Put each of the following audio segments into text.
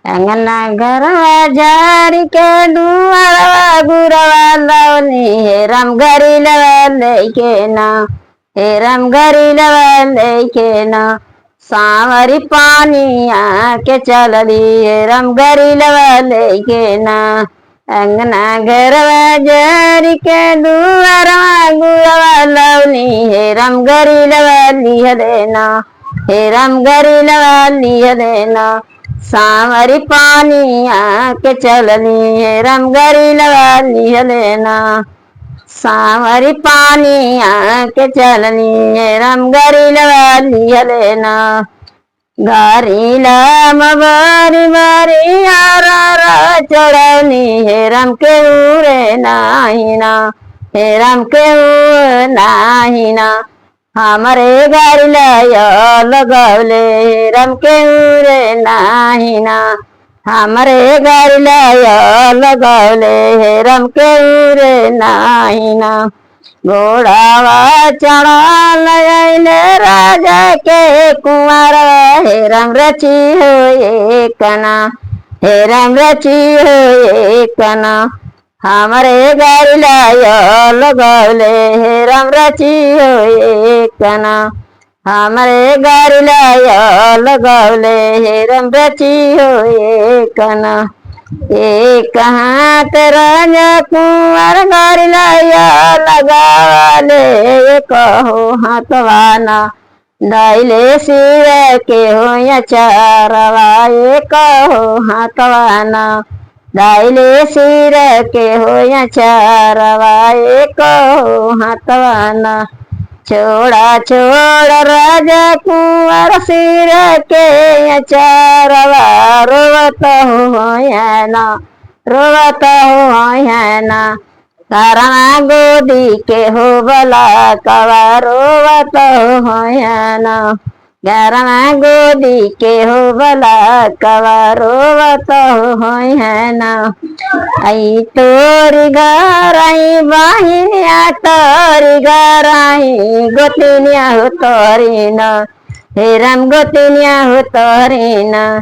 अंगना घरवा झारी के दुआरवा गुरवा लवनी हे राम घरी लवा लेके ना हे राम घरी लवा लेके ना सांवरी पानी आके चलली हे राम घरी लवा लेके ना अंगना घरवा झारी के दुआरवा गुरवा लवनी हे राम घरी लवा लिह देना हे राम घरी लवा लिह देना सांवरी पानी आके चलनी है राम घरी लगा लिह लेना सांवरी पानी आके चलनी है राम घरी लगा लिह लेना गारी लाम बारी बारी आरा चढ़नी है राम के उरे नाहिना हे राम के नाहिना हमारे गाड़ी लाया लगौले राम के उरे नाहिना हमारे गाड़ी लाया लगौले राम के उरे नाहिना घोड़ावा चढ़ा लगैले राजा के कुंवर हे राम रची हो कना हे राम रची हो कना हमारे गाड़ी लाया लगौले हे राम रची हो कना हमारे गाड़ी लाया लगौले हे राम रची हो कना एक हाथ राजा कुंवर गाड़ी लाया लगाले कहो हाथवाना दाइले सिर के हो या चारवा कहो हाथवाना दाइले सिर के हो या चारवा कहो हाथवाना छोड़ा छोड़ राजा कुंवर सिर के या चारवा रोवत हो या ना रोवत हो या ना तारा गोदी के हो बला कवा रोवत हो या ना गरमा गोदी के हो बला कवा रोवत हो है ना आई तोरी गराई बाहिनिया तोरी गराई गोतिनिया हो तोरी न हे राम गोतिनिया हो तोरी न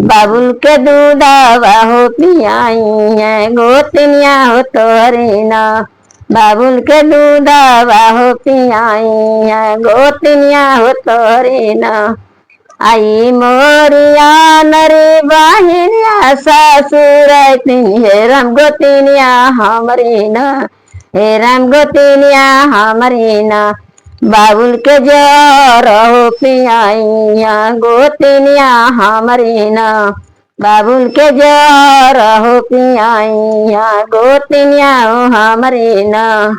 बाबुल के दूधावा हो पियाई है गोतिनिया हो तोरी न बाबुल के दूधावा हो पियाई है गोतिनिया हो तोरी न आई मोरिया नरी बाहिनिया सासुर हे राम गोतिनिया हमारी न हे राम गोतिनिया हमारी न बाबुल के जर हो पियाई गोतिनिया हमारी न बाबुल के जर हो पियाई गोतिनिया हमारी न।